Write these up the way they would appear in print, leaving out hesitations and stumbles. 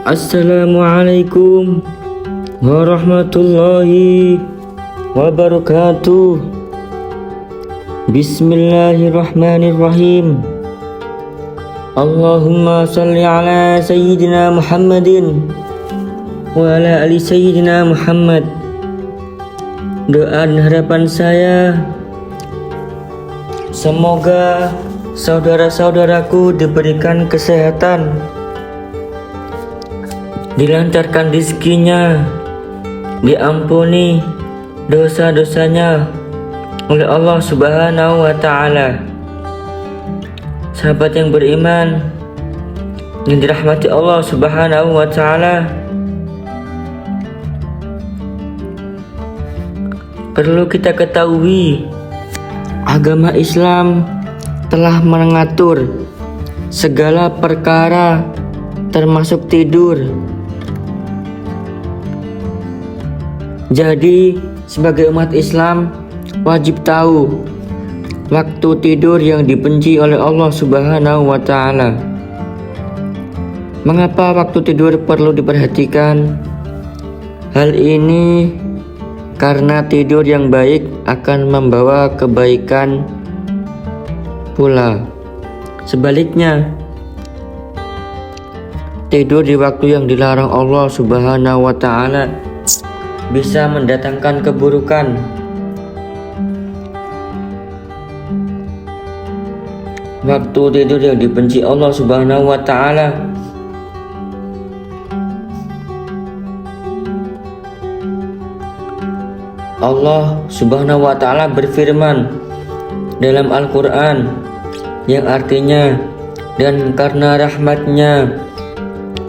Assalamualaikum warahmatullahi wabarakatuh. Bismillahirrahmanirrahim. Allahumma salli ala Sayyidina Muhammadin wa ala ali Sayyidina Muhammad. Doa dan harapan saya, semoga saudara-saudaraku diberikan kesehatan, dilancarkan rezekinya, diampuni dosa-dosanya oleh Allah Subhanahu wa Ta'ala. Sahabat yang beriman yang dirahmati Allah Subhanahu wa Ta'ala, perlu kita ketahui, agama Islam telah mengatur segala perkara termasuk tidur. Jadi sebagai umat Islam wajib tahu waktu tidur yang dibenci oleh Allah Subhanahu wa Ta'ala. Mengapa waktu tidur perlu diperhatikan? Hal ini karena tidur yang baik akan membawa kebaikan pula. Sebaliknya, tidur di waktu yang dilarang Allah Subhanahu wa Ta'ala bisa mendatangkan keburukan. Waktu tidur yang dibenci Allah Subhanahu wa Ta'ala, Allah Subhanahu wa Ta'ala berfirman dalam Al-Quran yang artinya, dan karena rahmatnya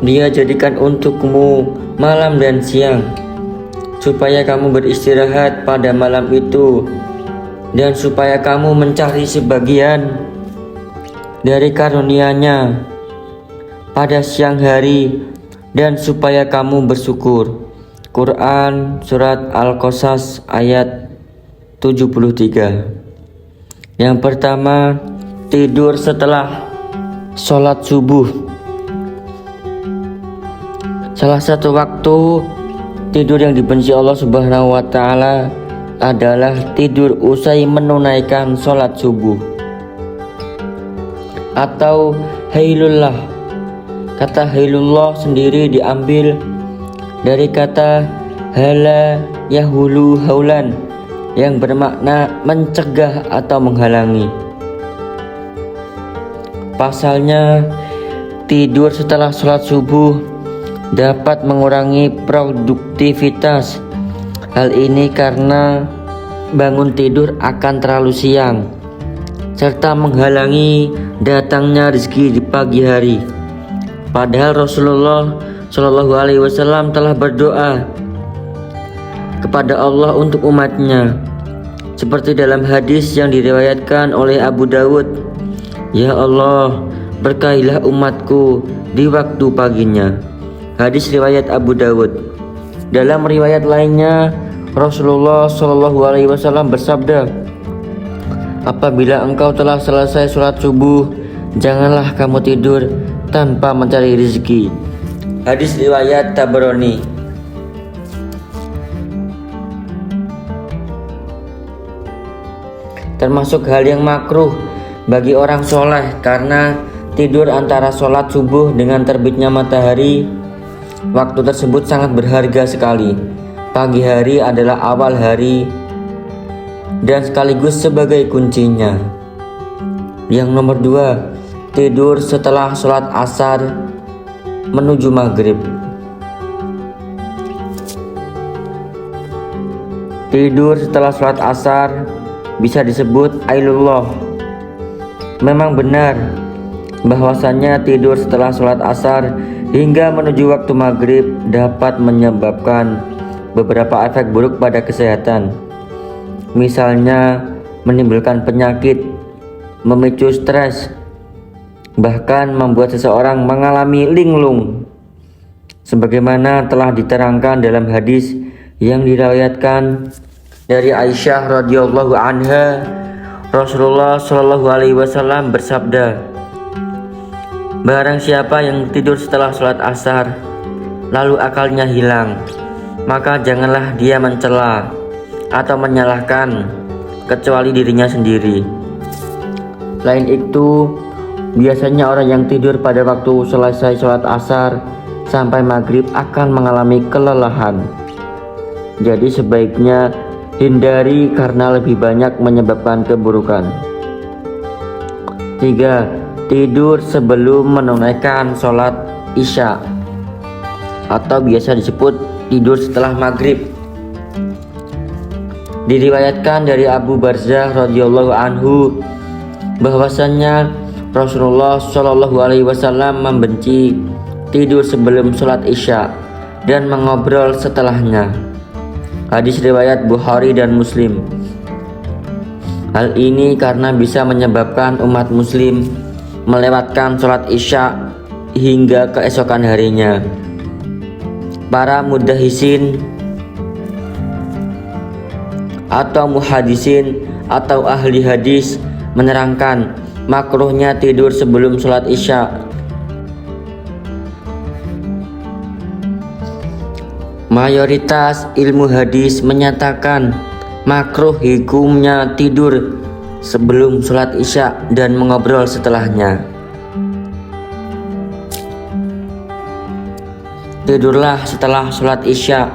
Dia jadikan untukmu malam dan siang, supaya kamu beristirahat pada malam itu, dan supaya kamu mencari sebagian dari karunia-Nya pada siang hari, dan supaya kamu bersyukur. Quran Surat Al-Qasas ayat 73. Yang pertama, tidur setelah sholat subuh. Salah satu waktu tidur yang dibenci Allah Subhanahu wa Ta'ala adalah tidur usai menunaikan sholat subuh atau hailullah. Kata hailullah sendiri diambil dari kata hala yahulu haulan yang bermakna mencegah atau menghalangi. Pasalnya, tidur setelah sholat subuh dapat mengurangi produktivitas. Hal ini karena bangun tidur akan terlalu siang, serta menghalangi datangnya rezeki di pagi hari. Padahal Rasulullah Shallallahu Alaihi Wasallam telah berdoa kepada Allah untuk umatnya, seperti dalam hadis yang diriwayatkan oleh Abu Dawud, "Ya Allah, berkahilah umatku di waktu paginya." Hadis riwayat Abu Dawud. Dalam riwayat lainnya, Rasulullah Shallallahu Alaihi Wasallam bersabda, "Apabila engkau telah selesai sholat subuh, janganlah kamu tidur tanpa mencari rezeki." Hadis riwayat Tabrani. Termasuk hal yang makruh bagi orang soleh karena tidur antara sholat subuh dengan terbitnya matahari. Waktu tersebut sangat berharga sekali. Pagi hari adalah awal hari dan sekaligus sebagai kuncinya. Yang nomor 2, tidur setelah sholat asar menuju maghrib. Tidur setelah sholat asar bisa disebut ailullah. Memang benar bahwasannya tidur setelah sholat asar hingga menuju waktu maghrib dapat menyebabkan beberapa efek buruk pada kesehatan. Misalnya menimbulkan penyakit, memicu stres, bahkan membuat seseorang mengalami linglung. Sebagaimana telah diterangkan dalam hadis yang diriwayatkan dari Aisyah radhiyallahu anha, Rasulullah Shallallahu Alaihi Wasallam bersabda, "Barang siapa yang tidur setelah sholat asar, lalu akalnya hilang, maka janganlah dia mencela atau menyalahkan kecuali dirinya sendiri. Lain itu, biasanya orang yang tidur pada waktu selesai sholat asar sampai maghrib akan mengalami kelelahan. Jadi sebaiknya hindari karena lebih banyak menyebabkan keburukan. 3. Tidur sebelum menunaikan sholat isya atau biasa disebut tidur setelah maghrib. Diriwayatkan dari Abu Barzah radhiyallahu anhu bahwasannya Rasulullah Shallallahu alaihi wasallam membenci tidur sebelum sholat isya dan mengobrol setelahnya. Hadis riwayat Bukhari dan Muslim. Hal ini karena bisa menyebabkan umat muslim melewatkan sholat isya hingga keesokan harinya. Para mudahisin atau muhadisin atau ahli hadis menerangkan makruhnya tidur sebelum sholat isya. Mayoritas ilmu hadis menyatakan makruh hukumnya tidur sebelum sholat isya dan mengobrol setelahnya. Tidurlah setelah sholat isya,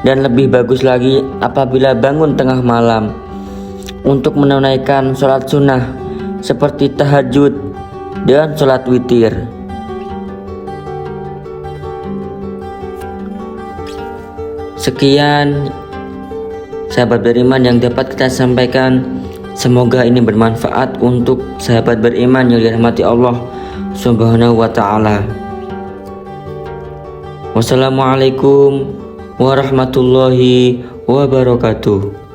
dan lebih bagus lagi apabila bangun tengah malam untuk menunaikan sholat sunnah seperti tahajud dan sholat witir. Sekian sahabat beriman yang dapat kita sampaikan. Semoga ini bermanfaat untuk sahabat beriman yang dirahmati Allah Subhanahu wa ta'ala. Wassalamualaikum warahmatullahi wabarakatuh.